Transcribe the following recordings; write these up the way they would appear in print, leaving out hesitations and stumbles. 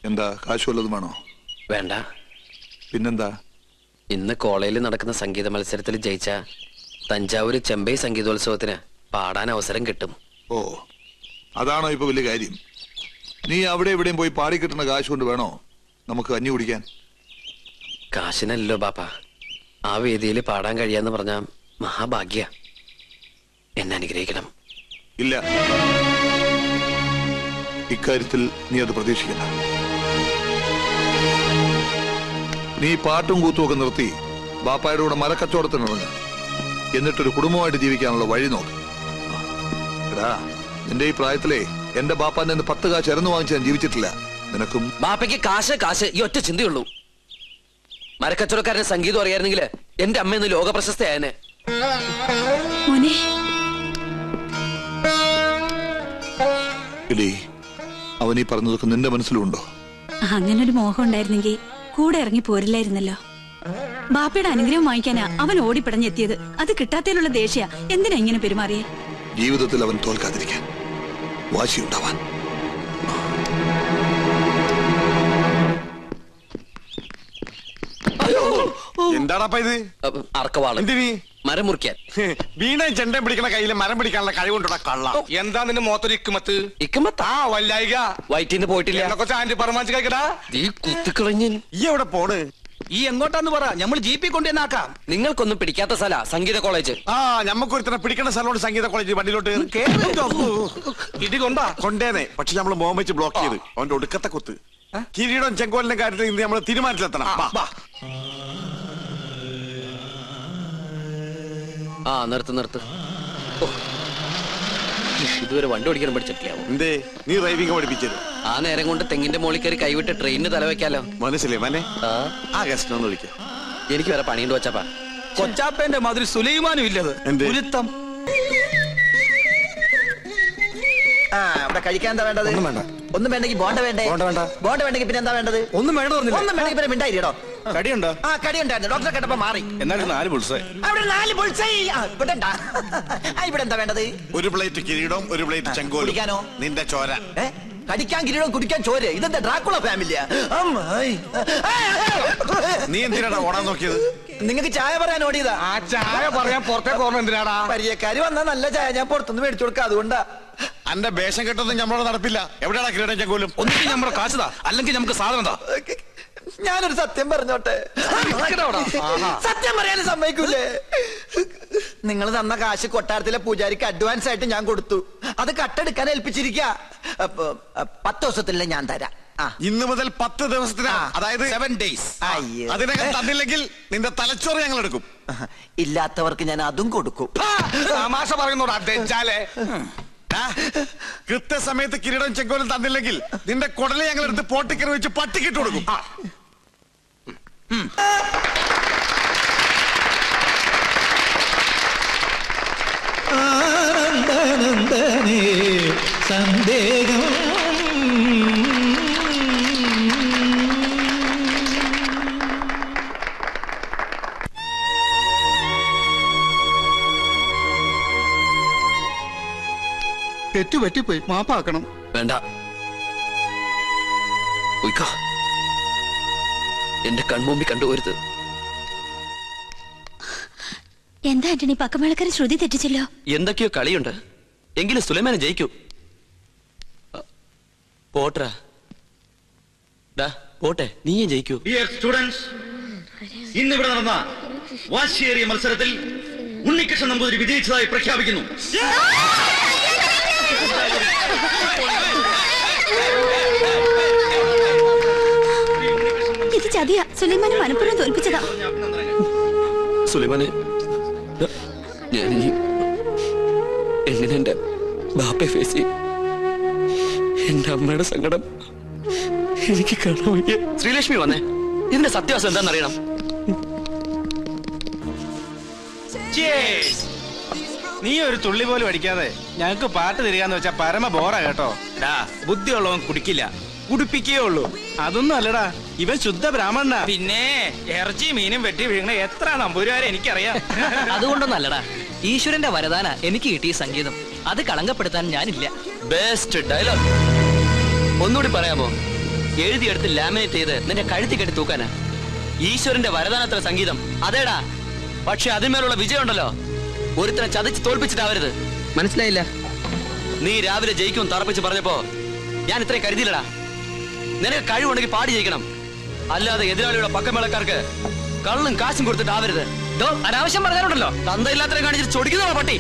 എന്താ കാശ് വല്ലതും വേണോ? വേണ്ട. പിന്നെന്താ? ഇന്ന് കോളേജിൽ നടക്കുന്ന സംഗീത മത്സരത്തിൽ ജയിച്ച തഞ്ചാവൂര് ചെമ്പൈ സംഗീതോത്സവത്തിന് പാടാൻ അവസരം കിട്ടും. ഓ, അതാണോ ഇപ്പൊ വലിയ കാര്യം? നീ അവിടെ എവിടെയും പോയി പാടി കിട്ടുന്ന കാശ് കൊണ്ട് വേണോ നമുക്ക് കഞ്ഞി കുടിക്കാൻ? കാശിനല്ലോ ബാപ്പ, ആ വേദിയിൽ പാടാൻ കഴിയാന്ന് പറഞ്ഞ മഹാഭാഗ്യ. എന്നെ അനുഗ്രഹിക്കണം. ഇല്ല, ഇക്കാര്യത്തിൽ നീ അത് പ്രതീക്ഷിക്കണ്ട. നീ പാട്ടും കൂത്തും ഒക്കെ നിർത്തി ബാപ്പായുടെ കൂടെ മരക്കച്ചവടത്തിനിറങ്ങുക. എന്നിട്ടൊരു കുടുംബമായിട്ട് ജീവിക്കാനുള്ള വഴി നോക്ക്. എടാ, നിന്റെ ഈ പ്രായത്തിലേ എന്റെ ബാപ്പാന്റെ 10 കാശ് ഇറന്നു വാങ്ങിച്ച് ഞാൻ ജീവിച്ചിട്ടില്ല. നിനക്കും ബാപ്പയ്ക്ക് കാശ് ഈ ഒറ്റ ചിന്തയുള്ളൂ. മരക്കച്ചവടക്കാരന് സംഗീതം അറിയായിരുന്നെങ്കിൽ എന്റെ അമ്മയെന്ന് ലോക പ്രശസ്തയായനെ. അവനീ പറഞ്ഞതൊക്കെ നിന്റെ മനസ്സിലുണ്ടോ? അങ്ങനൊരു മോഹം ഉണ്ടായിരുന്നെങ്കിൽ കൂടെ ഇറങ്ങി പോരില്ലായിരുന്നല്ലോ. ബാപ്പയുടെ അനുഗ്രഹം വാങ്ങിക്കാനാ അവൻ ഓടിപ്പിടഞ്ഞെത്തിയത്. അത് കിട്ടാത്തതിലുള്ള ദേഷ്യ എന്തിനാ ഇങ്ങനെ പെരുമാറിയേ? ജീവിതത്തിൽ അവൻ തോൽക്കാതിരിക്കാൻ വാശിയുണ്ടാവാൻ. എന്താടാ ഇത്? അറക്കവാള്. എന്തിനീ? മരം മുറിക്കാൻ. വീണയും ചെണ്ടയും പിടിക്കണ കയ്യില് മരം പിടിക്കാനുള്ള കഴിവുണ്ടോടാ കള്ള. എന്താ നിന്റെ മോത്തൊരു ഇക്കുമത്ത്? ഇക്കുമത്താ വല്ലായിക വയറ്റിന്ന് പോയിട്ടില്ല. ആന്റി പറമാച്ച് കഴിക്കടാ. നീ കുത്തിക്കളഞ്ഞ് ഈ എവിടെ പോണ്? ഈ എങ്ങോട്ടാന്ന് പറ, നമ്മൾ ജീപ്പി കൊണ്ടുവന്നാക്കാം. നിങ്ങൾക്കൊന്നും പിടിക്കാത്ത സ്ഥല സംഗീത കോളേജ്. ഞമ്മക്കൊരുത്തനെ പിടിക്കണ സ്ഥലമുണ്ട് സംഗീത കോളേജ്. വണ്ടിയിലോട്ട് ഇടി കൊണ്ടാ കൊണ്ടേനെ. പക്ഷെ നമ്മള് മോഹം വെച്ച് ബ്ലോക്ക് ചെയ്ത് അവന്റെ ഒടുക്കത്തെ കുത്ത്. കിരീടം ചെങ്കോലിന്റെ കാര്യത്തിൽ ഇന്ന് നമ്മള് തീരുമാനത്തിലെത്തണം. നിർത്ത്. ഇതുവരെ വണ്ടി ഓടിക്കാൻ പഠിച്ചിട്ടില്ല. എന്തേ നീ ഡ്രൈവിംഗ് പഠിപ്പിച്ചത്? ആ നേരം കൊണ്ട് തെങ്ങിന്റെ മോളിൽ കയറി കൈവിട്ട് ട്രെയിനിന് തലവെക്കാലോ. മനസ്സിലേ മനെ? ആ ഗസ്റ്റൊന്ന് വിളിക്കാം. എനിക്ക് വേറെ പണിയുണ്ട് കൊച്ചാപ്പാ. കൊച്ചാപ്പേന്റെ മാതിരി സുലൈമാനും ഇല്ലത്. ഗുരുത്തം. കഴിക്കാൻ എന്താ വേണ്ടത്? ഒന്നും വേണ്ടെങ്കിൽ ബോണ്ട വേണ്ടേ? ബോണ്ട വേണ്ടെങ്കിൽ പിന്നെ എന്താ വേണ്ടത്? ഒന്നും വേണ്ട. ഒന്നും വേണ്ടെങ്കിൽ പിന്നെ മിണ്ടായിട്ടോ. കടിയുണ്ടോ? കടിയുണ്ടായിരുന്നു. ഡോക്ടറെ കേട്ടപ്പോ മാറി. എന്നാലും 4 ബുൾസൈ. അവിടെ 4 ബുൾസൈ. ഇവിടെ എന്താ വേണ്ടത്? ഒരു പ്ലേറ്റ് കിരീടവും ഒരു പ്ലേറ്റ് ചെങ്കോലും. കുടിക്കാനോ? നിന്റെ ചോര. കടിക്കാൻ കിരീടം കുടിക്കാൻ ചോര. ഇതെന്താ ഡ്രാക്കുള ഫാമിലിയാ? നീ എന്തിനാടാ ഓടാൻ നോക്കിയത്? നിങ്ങൾക്ക് ചായ പറയാൻ ഓടിയതാ. ആ ചായ പറയാൻ പുറത്തേക്ക് ഓർമ്മ എന്തിനാടാ? പരിചയക്കാര് വന്നാ നല്ല ചായ ഞാൻ പുറത്തുനിന്ന് മേടിച്ചു കൊടുക്കാം. അതുകൊണ്ടാ. അന്റെ വേഷം കെട്ടൊന്നും നമ്മളോട് നടപ്പില്ല. എവിടെയാണ് കിരീടം ചെങ്കോലും? ഒന്നിനും നമ്മുടെ കാശതാ, അല്ലെങ്കിൽ നമുക്ക് സാധനം. ഞാനൊരു സത്യം പറഞ്ഞോട്ടെ? സത്യം പറയാനും സമ്മതിക്കൂലേ? നിങ്ങൾ തന്ന കാശ് കൊട്ടാരത്തിലെ പൂജാരിക്ക് അഡ്വാൻസ് ആയിട്ട് ഞാൻ കൊടുത്തു. അത് കട്ടെടുക്കാൻ ഏൽപ്പിച്ചിരിക്ക. 10 ദിവസത്തിലെ ഞാൻ തരാം. ഇന്ന് മുതൽ 10 ദിവസത്തിന്, അതായത് 7 days. അതിനകം തന്നില്ലെങ്കിൽ നിന്റെ തലച്ചോറ് ഞങ്ങൾ എടുക്കും. ഇല്ലാത്തവർക്ക് ഞാൻ അതും കൊടുക്കും. തമാശ പറയുന്നോടാ തെച്ചാലേ. കൃത്യസമയത്ത് കിരീടം ചെങ്കോലും തന്നില്ലെങ്കിൽ നിന്റെ കുടലെ ഞങ്ങൾ എടുത്ത് പോട്ടിക്കറി വെച്ച് പട്ടിക്കിട്ട് കൊടുക്കും. സന്ദേഹം തെറ്റുപറ്റിപ്പോയി, മാപ്പാക്കണം. വേണ്ട, എന്റെ കൺമുമ്പിൽ കണ്ടുപോരുത്. എന്താ ആന്റണി, പക്കമേളക്കാരൻ ശ്രുതി തെറ്റിച്ചല്ലോ. എന്തൊക്കെയോ കളിയുണ്ട്. എങ്കിലും സുലൈമാനെ ജയിക്കൂ. പോട്ടെ, പോട്ടെ, നീയെ ജയിക്കൂ. ഡിയർ സ്റ്റുഡൻസ്, ഇന്നിവിടെ നടന്ന വാശിയേറിയ മത്സരത്തിൽ ഉണ്ണികൃഷ്ണൻ നമ്പൂതിരി വിജയിച്ചതായി പ്രഖ്യാപിക്കുന്നു. ഇത് ചതിയാ. സുലൈമാനെ മനഃപൂർവ്വം തോൽപ്പിച്ചതാ. സുലൈമാനെ, ഞാനിനി എങ്ങനെ എന്റെ ബാപ്പയെ ഫേസ് ചെയ്യും? എന്റെ അമ്മയുടെ സങ്കടം എനിക്ക് കാണാൻ വയ്യ. ശ്രീലക്ഷ്മി വന്നേ, ഇതിന്റെ സത്യാവസ്ഥ എന്താണെന്നറിയണം. നീ ഒരു തുള്ളി പോലും അടിക്കാതെ ഞങ്ങൾക്ക് പാട്ട് തരികയെന്ന് വെച്ചാ പരമ ബോറാ കേട്ടോ. ബുദ്ധിയുള്ളവൻ കുടിക്കില്ല, കുടിപ്പിക്കേ ഉള്ളൂ. അതൊന്നും അല്ലടാ, ഇവൻ ശുദ്ധ ബ്രാഹ്മണനാ. പിന്നെ ഇറച്ചി മീനും വെട്ടി വീഴണ എത്ര നമ്പൂരാരെ എനിക്കറിയാം. അതുകൊണ്ടൊന്നും അല്ലടാ, ഈശ്വരന്റെ വരദാന എനിക്ക് കിട്ടിയ സംഗീതം. അത് കളങ്കപ്പെടുത്താൻ ഞാനില്ല. Best dialogue. ഒന്നുകൂടി പറയാമോ? എഴുതിയെടുത്ത് ലാമിനേറ്റ് ചെയ്ത് നിന്റെ കഴുത്തി കെട്ടി തൂക്കാനാ. ഈശ്വരന്റെ വരദാനത്ര സംഗീതം അതേടാ. പക്ഷെ അതിന്മേലുള്ള വിജയം ഉണ്ടല്ലോ, ഒരുത്തനെ ചതിച്ച് തോൽപ്പിച്ചിട്ടാവരുത്. മനസ്സിലായില്ല? നീ രാവിലെ ജയിക്കും തറപ്പിച്ച് പറഞ്ഞപ്പോ ഞാൻ ഇത്രയും കരുതിയില്ലടാ. നിനക്ക് കഴിവുണ്ടെങ്കിൽ പാടി ജയിക്കണം, അല്ലാതെ എതിരാളിയുടെ പക്കമേളക്കാർക്ക് കള്ളും കാശും കൊടുത്തിട്ടാവരുത്. അനാവശ്യം പറഞ്ഞാലുണ്ടല്ലോ, തന്തയില്ലാത്തവരെ കാണിച്ചിട്ട് ചൊടിക്കുന്നോ പട്ടി.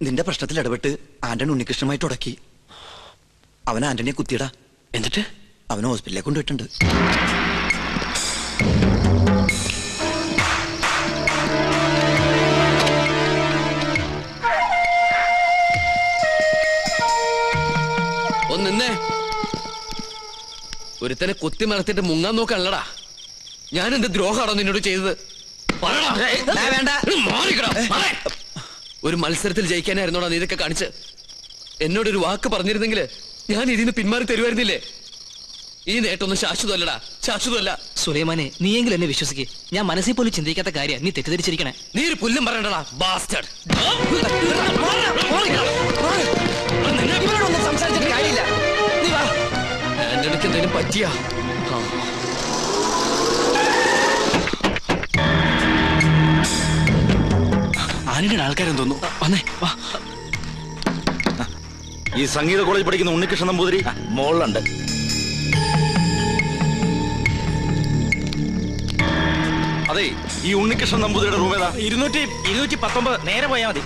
നിന്റെ പ്രശ്നത്തിൽ ഇടപെട്ട് ആന്റണി ഉണ്ണികൃഷ്ണനുമായിട്ട് ഉടക്കി. അവൻ ആന്റണിയെ കുത്തിയടാ. എന്നിട്ട് അവനെ ഹോസ്പിറ്റലിലേക്ക് കൊണ്ടുപോയിട്ടുണ്ട്. ഒന്നിന്നേ, ഒരുത്തനെ കുത്തി മറത്തിട്ട് മുങ്ങാൻ നോക്കാണല്ലടാ. ഞാൻ എന്ത് ദ്രോഹാണോ നിന്നോട് ചെയ്തത്? ഒരു മത്സരത്തിൽ ജയിക്കാനായിരുന്നോടാ നീ ഇതൊക്കെ കാണിച്ച്? എന്നോടൊരു വാക്ക് പറഞ്ഞിരുന്നെങ്കിൽ ഞാൻ ഇതിന് പിന്മാറി തരുമായിരുന്നില്ലേ? ഈ നേട്ടൊന്നും ശാശ്വതമല്ലടാ, ശാശ്വതമല്ല. സുലൈമാനെ, നീയെങ്കിലും എന്നെ വിശ്വസിക്ക്. ഞാൻ മനസ്സിൽ പോലും ചിന്തിക്കാത്ത കാര്യം നീ തെറ്റിദ്ധരിച്ചിരിക്കണേ. നീ ഒരു പുല്ലും പറയണ്ടടാ ബാസ്റ്റർഡ്. സംസാരിച്ചിട്ട് കാര്യമില്ല. ആന്റണിക്ക് എന്തെങ്കിലും പറ്റിയാ? ആന്റണിയുടെ ആൾക്കാരെന്ന് തോന്നുന്നു. വന്നേ വാ. ഈ സംഗീത കോളേജ് പഠിക്കുന്ന ഉണ്ണികൃഷ്ണൻ നമ്പൂതിരി മോളിലുണ്ട്. അതെ, ഈ ഉണ്ണികൃഷ്ണൻ നമ്പൂതിരിയുടെ റൂം ഏതാ? 219. നേരെ പോയാ മതി.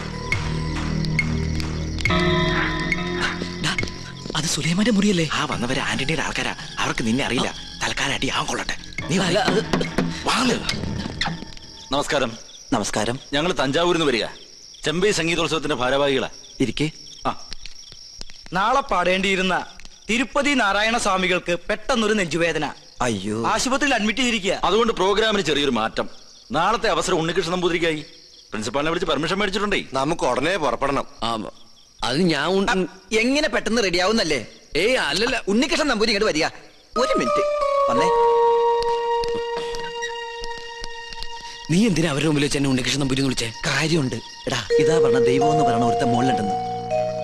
അത് സുലൈമാന്റെ മുറിയല്ലേ? ആ വന്നവര് ആന്റണിയുടെ ആൾക്കാരാ. അവർക്ക് നിന്നെ അറിയില്ല. തൽക്കാലം അടി ആവാൻ കൊള്ളട്ടെ. നീ നമസ്കാരം. നമസ്കാരം. ഞങ്ങൾ തഞ്ചാവൂരിൽ നിന്ന് വരിക. ചെമ്പൈ സംഗീതോത്സവത്തിന്റെ ഭാരവാഹികളാ. ഇരിക്കേ. നാളെ പാടേണ്ടിയിരുന്ന തിരുപ്പതി നാരായണ സ്വാമികൾക്ക് പെട്ടെന്നൊരു നെഞ്ചുവേദന. അയ്യോ. ആശുപത്രിയിൽ അഡ്മിറ്റ് ചെയ്തിരിക്കുക. അതുകൊണ്ട് പ്രോഗ്രാമിന് ചെറിയൊരു മാറ്റം. നാളത്തെ അവസരം ഉണ്ണികൃഷ്ണൻ നമ്പൂതിരിക്കായി. പ്രിൻസിപ്പാളിനെ വിളിച്ച് പെർമിഷൻ മേടിച്ചിട്ടുണ്ടേ. നമുക്ക് ഉടനെ പുറപ്പെടണം. അത് ഞാൻ എങ്ങനെ പെട്ടെന്ന് റെഡിയാവുന്നല്ലേ? ഏയ് അല്ലല്ല, ഉണ്ണികൃഷ്ണൻ നമ്പൂരി ഇങ്ങോട്ട് വരിക. ഒരു മിനിറ്റ് വന്നേ. നീ എന്തിനാ അവരുടെ മുമ്പിൽ വെച്ച് എന്നെ ഉണ്ണികൃഷ്ണൻ നമ്പൂരി എന്ന് വിളിച്ചേ? കാര്യമുണ്ട്. എടാ, ഇതാ പറഞ്ഞ ദൈവം എന്ന് പറയണ ഒരുത്ത മുകളിലുണ്ടെന്ന്.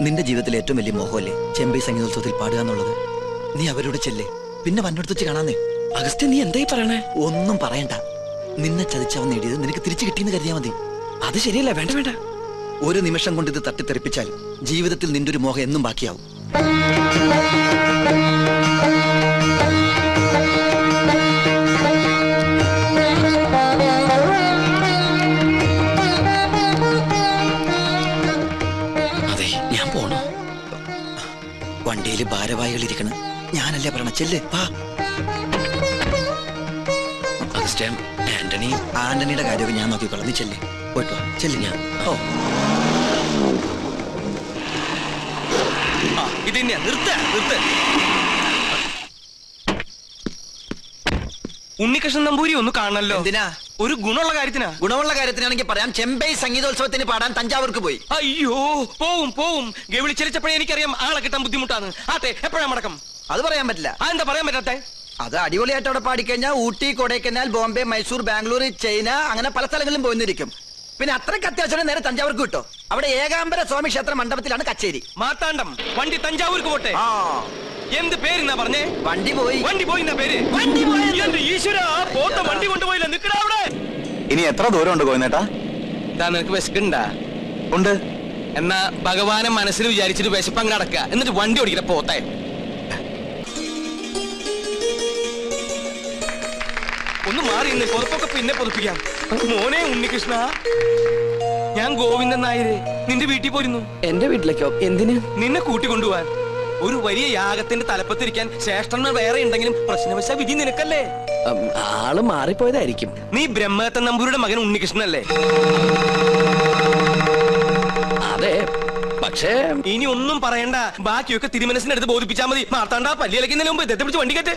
നിന്റെ ജീവിതത്തിലെ ഏറ്റവും വലിയ മോഹമല്ലേ ചെമ്പൈ സംഗീതോത്സവത്തിൽ പാടുക എന്നുള്ളത്? നീ അവരോട് ചെല്ലേ, പിന്നെ വന്നടുത്ത് വെച്ച് കാണാന്നേ. അഗസ്ത്യ, നീ എന്തായി പറയണേ? ഒന്നും പറയണ്ട. നിന്നെ ചതിച്ചവൻ നേടിയത് നിനക്ക് തിരിച്ചു കിട്ടിയെന്ന് കരുതിയാ മതി. അത് ശരിയല്ല. വേണ്ട വേണ്ട. ഒരു നിമിഷം കൊണ്ട് ഇത് തട്ടിത്തെറിപ്പിച്ചാൽ ജീവിതത്തിൽ നിന്റെ ഒരു മോഹം എന്നും ബാക്കിയാവും. അതെ, ഞാൻ പോണോ? വണ്ടിയിൽ ഭാരവാഹികൾ ഇരിക്കണം. ഞാനല്ലേ പറയണ, ചെല്ല് വാ. അഗസ്ത്യ, ആന്റണിയുടെ കാര്യമൊക്കെ ഞാൻ നോക്കിക്കോളാം. നീ ചെല്ല്, പോയിട്ട് വാ. ചെല്ല്. ഞാൻ ഇത് തന്നെയാ. നിർത്ത്. ഉണ്ണികൃഷ്ണൻ നമ്പൂരി ഒന്ന് കാണണല്ലോ. എന്തിനാ? ഒരു ഗുണമുള്ള കാര്യത്തിനാ. ഗുണമുള്ള കാര്യത്തിനാണെങ്കിൽ പറയാം. ചെമ്പൈ സംഗീതോത്സവത്തിന് പാടാൻ തഞ്ചാവൂർക്ക് പോയി. അയ്യോ, പോവും. ഗവിളി ചലിച്ചപ്പോഴേ എനിക്കറിയാം ആളെ കിട്ടാൻ ബുദ്ധിമുട്ടാണ്. ആട്ടെ, എപ്പോഴാ മടക്കം? അത് പറയാൻ പറ്റില്ല. എന്താ പറയാൻ പറ്റാത്തെ? അത് അടിപൊളിയായിട്ട് അവിടെ പാടിക്കഴിഞ്ഞാൽ ഊട്ടി, കൊടൈക്കനാൽ, ബോംബെ, മൈസൂർ, ബാംഗ്ലൂർ, ചൈന, അങ്ങനെ പല സ്ഥലങ്ങളിലും പോയിരിക്കും. പിന്നെ അത്രയ്ക്ക് അത്യാവശ്യം നേരെ തഞ്ചാവൂർക്ക് കിട്ടോ. അവിടെ ഏകാംബര സ്വാമി ക്ഷേത്ര മണ്ഡപത്തിലാണ് കച്ചേരി. മാത്താണ്ടം. വണ്ടി തഞ്ചാവൂർക്ക് പോട്ടെ. എന്ത് പേരെന്നാ പറഞ്ഞേ? വണ്ടി പോയി എന്നാ പേര്? എന്റെ ഈശ്വരാ, പോത്ത വണ്ടി കൊണ്ടുപോയില്ല. നിക്കടാ അവിടെ. ഇനി എത്ര ദൂരം ഉണ്ട് കോയനേട്ടാ? നിനക്ക് വിശക്കുണ്ടാ? ഉണ്ട്. എന്നാ ഭഗവാനെ മനസ്സിൽ വിചാരിച്ചിട്ട് വിശപ്പങ്ങ് നടക്കുക. എന്നിട്ട് വണ്ടി ഓടിക്കണ പോത്തെ. ഒന്ന് മാറി നിന്ന് പുറത്തൊക്കെ പിന്നെ പുറപ്പിക്കാം. മോനെ ഉണ്ണികൃഷ്ണ, ഞാൻ ഗോവിന്ദൻ നായര് നിന്റെ വീട്ടിൽ പോയിരുന്നു. എന്റെ വീട്ടിലേക്കോ? എന്തിന്? നിന്നെ കൂട്ടിക്കൊണ്ടുപോവാൻ. ഒരു വലിയ യാഗത്തിന്റെ തലപ്പത്തിരിക്കാൻ ശ്രേഷ്ഠന്മാർ വേറെ ഉണ്ടെങ്കിലും പ്രശ്നവശ വിധി നിനക്കല്ലേ. ആള് മാറിപ്പോയതായിരിക്കും. നീ ബ്രഹ്മദത്തൻ നമ്പൂരിയുടെ മകൻ ഉണ്ണികൃഷ്ണനല്ലേ? അതെ, പക്ഷേ ഇനി ഒന്നും പറയണ്ട. ബാക്കിയൊക്കെ തിരുമനസിന്റെ അടുത്ത് ബോധിപ്പിച്ചാൽ മതി. മാർത്താണ്ട പല്ലിയലക്കുന്നതിന് മുമ്പ് ഇതത്തെ പിടിച്ച് വണ്ടി കെട്ട്.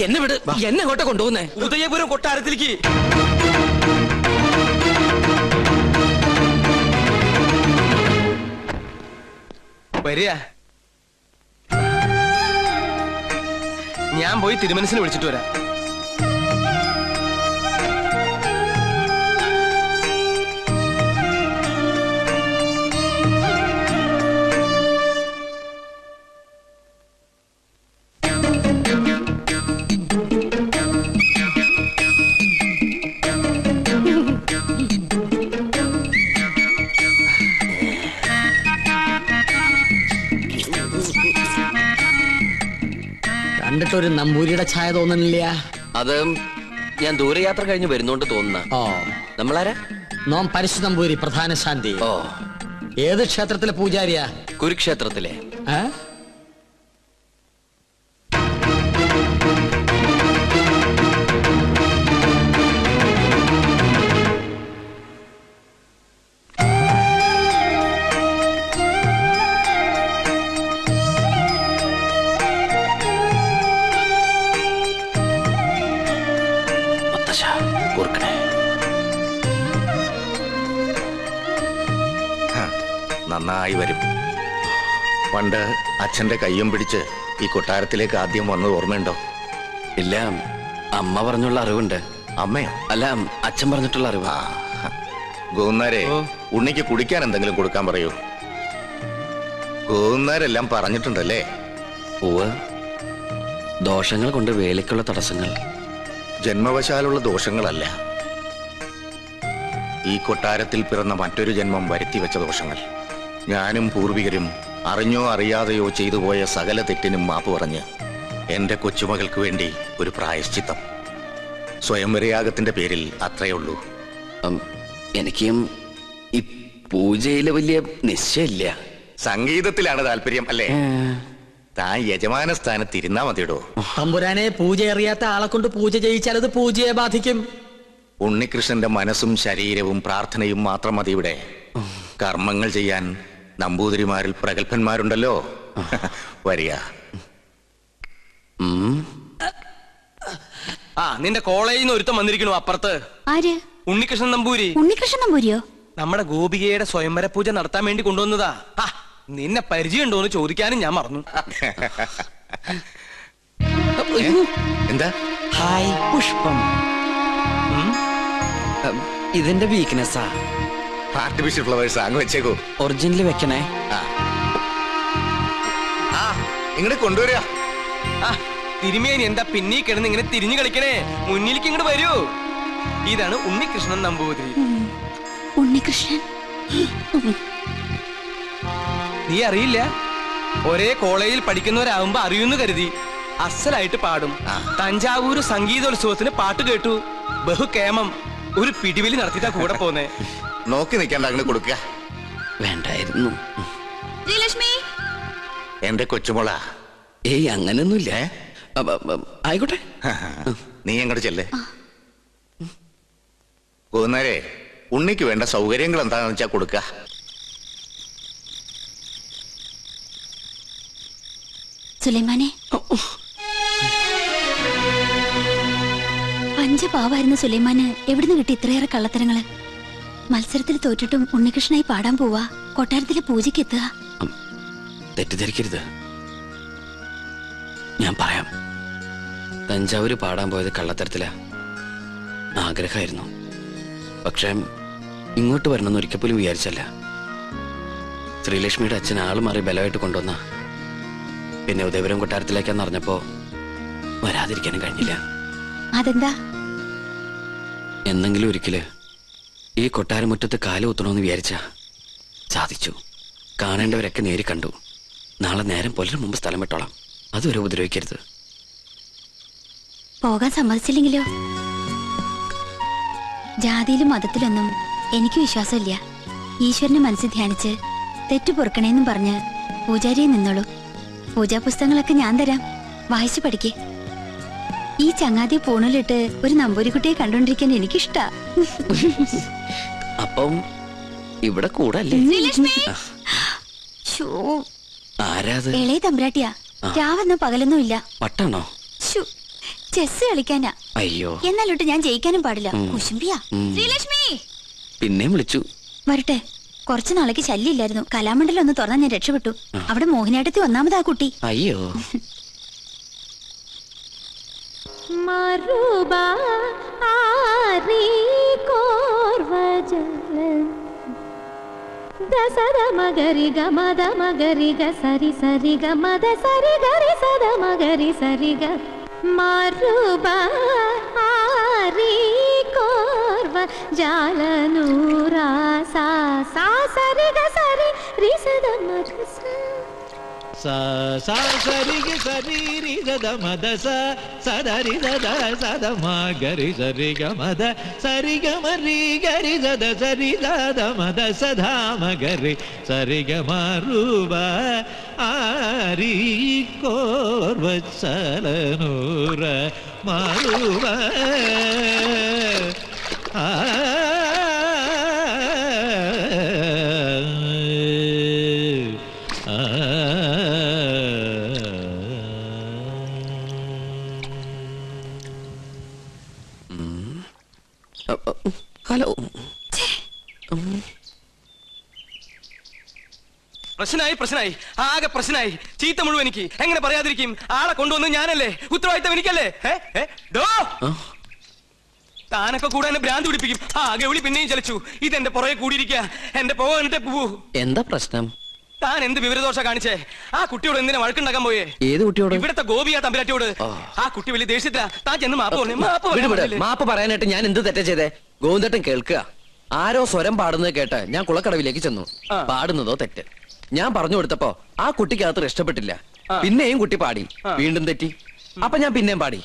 എന്നെ വിട്. എന്നെ അങ്ങോട്ട് കൊണ്ടുപോകുന്നേ? ഉദയപുരം കൊട്ടാരത്തിലേക്ക്. വരിക. ഞാൻ പോയി തിരുമനസിനെ വിളിച്ചിട്ട് വരാം. കണ്ടിട്ടൊരു നമ്പൂരിയുടെ ഛായ തോന്നുന്നില്ല. അത് ഞാൻ ദൂരയാത്ര കഴിഞ്ഞ് വരുന്നോണ്ട് തോന്നുന്ന. ഓ, നമ്മളാരാ? നോം പരിശു നമ്പൂരി, പ്രധാന ശാന്തി. ഓ, ഏത് ക്ഷേത്രത്തിലെ പൂജാരിയാ? കുരുക്ഷേത്രത്തിലെ. നന്നായി വരും. പണ്ട് അച്ഛന്റെ കയ്യും പിടിച്ച് ഈ കൊട്ടാരത്തിലേക്ക് ആദ്യം വന്നത് ഓർമ്മയുണ്ടോ? ഇല്ല, അമ്മ പറഞ്ഞുള്ള അറിവുണ്ട്. അമ്മയോ? അല്ല, അച്ഛൻ പറഞ്ഞിട്ടുള്ള അറിവ്. ഗോവുന്നാരെ, ഉണ്ണിക്ക് കുടിക്കാൻ എന്തെങ്കിലും കൊടുക്കാൻ പറയൂ. ഗോവുന്നാരെല്ലാം പറഞ്ഞിട്ടുണ്ടല്ലേ? ഉവ്വ്. ദോഷങ്ങൾ കൊണ്ട് വേലയ്ക്കുള്ള തടസ്സങ്ങൾ. ജന്മവശാലുള്ള ദോഷങ്ങളല്ല, ഈ കൊട്ടാരത്തിൽ പിറന്ന മറ്റൊരു ജന്മം വരുത്തിവെച്ച ദോഷങ്ങൾ. ഞാനും പൂർവികരും അറിഞ്ഞോ അറിയാതെയോ ചെയ്തു പോയ സകല തെറ്റിനും മാപ്പ് പറഞ്ഞ് എന്റെ കൊച്ചുമകൾക്ക് വേണ്ടി ഒരു പ്രായശ്ചിത്തം. സ്വയംവരയാഗത്തിന്റെ പേരിൽ അത്രയേ ഉള്ളൂ. എനിക്കും ഈ പൂജയില് വലിയ നിശ്ചയില്ല. സംഗീതത്തിലാണ് താല്പര്യം അല്ലേ? താൻ യജമാന സ്ഥാനത്ത് ഇരുന്നാ മതിയിടോ. തമ്പുരാനെ, പൂജ അറിയാത്ത ആളെ കൊണ്ട് പൂജ ചെയ്യിച്ചാൽ അത് പൂജയെ ബാധിക്കും. ഉണ്ണികൃഷ്ണന്റെ മനസ്സും ശരീരവും പ്രാർത്ഥനയും മാത്രം മതി ഇവിടെ. കർമ്മങ്ങൾ ചെയ്യാൻ നമ്പൂതിരിമാരിൽ പ്രഗത്ഭന്മാരുണ്ടല്ലോ. വരിക. നിന്റെ കോളേജിൽ നിന്ന് ഒരുത്തം വന്നിരിക്കണു അപ്പുറത്ത്. ആര്? ഉണ്ണികൃഷ്ണൻ നമ്പൂരി. ഉണ്ണികൃഷ്ണൻ നമ്പൂരിയോ? നമ്മുടെ ഗോപികയുടെ സ്വയംവര പൂജ നടത്താൻ വേണ്ടി കൊണ്ടുവന്നതാ. നിന്നെ പരിചയമുണ്ടോന്ന് ചോദിക്കാനും ഞാൻ മറന്നു. എന്താ? ഹായ് പുഷ്പം. ഇതിന്റെ വീക്ക്നെസ്സാ. ആർട്ടിഫിഷ്യൽ ഫ്ലവേഴ്സ് അങ്ങ് വെച്ചേക്കോ. ഒറിജിനൽ വെക്കണേ. ഇങ്ങോട്ട് കൊണ്ടുവരിക. തിരുമേനി എന്താ പിന്നീ കിടന്ന് ഇങ്ങനെ തിരിഞ്ഞു കളിക്കണേ? മുന്നിലേക്ക് ഇങ്ങോട്ട് വരൂ. ഇതാണ് ഉണ്ണികൃഷ്ണൻ നമ്പൂതിരി. ഉണ്ണികൃഷ്ണൻ? നീ അറിയില്ല? ഒരേ കോളേജിൽ പഠിക്കുന്നവരാകുമ്പോ അറിയുന്നു കരുതി. അസലായിട്ട് പാടും. തഞ്ചാവൂര് സംഗീതോത്സവത്തിന് പാട്ട് കേട്ടു. ബഹുകേമം. ഒരു പിടിവലി നടത്തിട്ടാ കൂടെ പോന്നേ. നോക്കി നിൽക്കാണ്ട് അങ്ങനെ കൊടുക്കുക. വേണ്ടായിരുന്നു. എന്റെ കൊച്ചുമോള. ഏയ്, അങ്ങനൊന്നുമില്ല. ആയിക്കോട്ടെ, നീ അങ്ങോട്ട് ചെല്ലേ. ഗോവുന്നാരെ, ഉണ്ണിക്ക് വേണ്ട സൗകര്യങ്ങൾ എന്താണെന്ന് വെച്ചാ കൊടുക്ക. സുലൈമാനെ, പഞ്ചപാവായിരുന്ന സുലൈമാന് എവിടുന്ന് കിട്ടി ഇത്രയേറെ കള്ളത്തരങ്ങള്? മത്സരത്തിൽ തോറ്റിട്ടും ഉണ്ണികൃഷ്ണനായി പാടാൻ പോവാ, കൊട്ടാരത്തിലെ പൂജയ്ക്ക് എത്തുക. തെറ്റിദ്ധരിക്കരുത്, ഞാൻ പറയാം. തഞ്ചാവൂര് പാടാൻ പോയത് കള്ളത്തരത്തിലാ. ആഗ്രഹമായിരുന്നു, പക്ഷേ ഇങ്ങോട്ട് വരണമെന്ന് ഒരിക്കൽ പോലും വിചാരിച്ചല്ല. ശ്രീലക്ഷ്മിയുടെ അച്ഛൻ ആള് മാറി ബലമായിട്ട് കൊണ്ടുവന്ന പിന്നെ ഉദയപുരം കൊട്ടാരത്തിലേക്കാന്ന് അറിഞ്ഞപ്പോ വരാതിരിക്കാനും കഴിഞ്ഞില്ല. അതെന്താ? എന്നെങ്കിലും ഒരിക്കല് ഈ കൊട്ടാരമുറ്റത്ത് കാല് കുത്തണമെന്ന് വിചാരിച്ച സാധിച്ചു. കാണേണ്ടവരൊക്കെ നേരി കണ്ടു. നാളെ നേരം പുലരും മുമ്പ് സ്ഥലം വിട്ടോളാം. അതുവരെ ഉപദ്രവിക്കരുത്. പോകാൻ സമ്മതിച്ചില്ലെങ്കിലോ? ജാതിയിലും മതത്തിലൊന്നും എനിക്ക് വിശ്വാസമില്ല. ഈശ്വരനെ മനസ്സിൽ ധ്യാനിച്ച് തെറ്റു പൊറുക്കണേന്നും പറഞ്ഞ് പൂജാരിയെ നിന്നോളൂ. പൂജാ പുസ്തകങ്ങളൊക്കെ ഞാൻ തരാം, വായിച്ചു പഠിക്കേ. ഈ ചങ്ങാതിയെ പൂണലിട്ട് ഒരു നമ്പൂരിക്കുട്ടിയെ കണ്ടോണ്ടിരിക്കാൻ എനിക്കിഷ്ടാ. അപ്പം ഇവിടെ കൂടല്ലേ? ആരാത്? ഇളയ തമ്പ്രാട്ടിയാ. രാവെന്നോ പകലൊന്നും ഇല്ല. പട്ടാണോ? ചെസ് കളിക്കാനാ. അയ്യോ, എന്നാലോട്ട് ഞാൻ ജയിക്കാനും പാടില്ല. കുശുംബിയാ. ശ്രീലക്ഷ്മി പിന്നെയും വിളിച്ചു. വരട്ടെ. കുറച്ചു നാളേക്ക് ശല്യമില്ലായിരുന്നു. കലാമണ്ഡലം ഒന്ന് തുറന്നാൽ ഞാൻ രക്ഷപ്പെട്ടു. അവിടെ മോഹിനിയാട്ടത്തിൽ ഒന്നാമതാ കുട്ടി. അയ്യോ, സദ മഗരി ഗമദ മഗരി ഗ സരി സരി ഗമദ സരി ഗരി സദ മഗരി സരി ഗ മറുബാരി കോർവ ജാലനൂരാ സാ സാ സരി ഗ സരി രി സദ മഗ sa sa sari gi sari ri ga da ma da sa sa da ri da da sa da ma ga ri sa ri ga ma da sari ga ma ri ga ri da da sa ri da da ma da sa dha ma ga ri sa ri ga ma ru ba a ri kor va salanura ma ru ba a hello. പ്രശ്നമായി ആകെ പ്രശ്നമായി. ചീത്ത മുഴുവൻ എനിക്ക്. എങ്ങനെ പറയാതിരിക്കും? ആളെ കൊണ്ടുവന്ന് ഞാനല്ലേ, ഉത്തരവാദിത്തം എനിക്കല്ലേ. താനൊക്കെ കൂടെ എന്നെ ഭ്രാന്ത് പിടിപ്പിക്കും. ആകെ വിളി പിന്നെയും ചലിച്ചു. ഇതെന്റെ പുറകെ കൂടിയിരിക്കുക. എന്റെ പോകട്ടെ പോവൂ. എന്താ പ്രശ്നം? താൻ എന്ത് വിവരദോഷ കാണിച്ചേ? ആ കുട്ടിയോട് എന്തിനാ വഴക്കുണ്ടാക്കാൻ പോയേ? ഏത് കുട്ടിയോട്? ഇവിടത്തെ ഗോപിയാ തമ്പുരാട്ടിയോട്. ആ കുട്ടി വലിയ ദേഷ്യത്തിലാ. താൻ ചെന്ന് മാപ്പ് പറയാനായിട്ട് ഞാൻ എന്ത് തെറ്റാ ചെയ്തേ? ഗോവിന്ദേട്ടൻ കേൾക്കുക. ആരോ സ്വരം പാടുന്നത് കേട്ട് ഞാൻ കുളക്കടവിലേക്ക് ചെന്നു. പാടുന്നതോ തെറ്റ്. ഞാൻ പറഞ്ഞു കൊടുത്തപ്പോ ആ കുട്ടിക്കകത്ത് ഇഷ്ടപ്പെട്ടില്ല. പിന്നെയും കുട്ടി പാടി. വീണ്ടും തെറ്റി. അപ്പൊ ഞാൻ പിന്നെയും പാടി.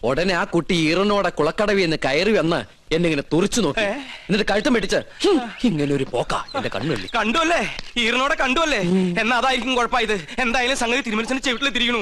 ഉടനെ ആ കുട്ടി ഈറനോടെ കുളക്കടവി എന്ന് കയറി വന്ന് എന്നെ ഇങ്ങനെ തുറിച്ചു നോക്കി. എന്നിട്ട് കഴുത്തം വെട്ടിച്ച് ഇങ്ങനെ ഒരു പോക്ക എന്റെ കണ്ണുള്ളി. കണ്ടുവല്ലേ? ഈറനോടെ കണ്ടുവല്ലേ? എന്നാ അതായിരിക്കും കുഴപ്പമായത്. എന്തായാലും സംഗതി തിരുമനസിന്റെ ചെവിട്ടിൽ തിരിയണു.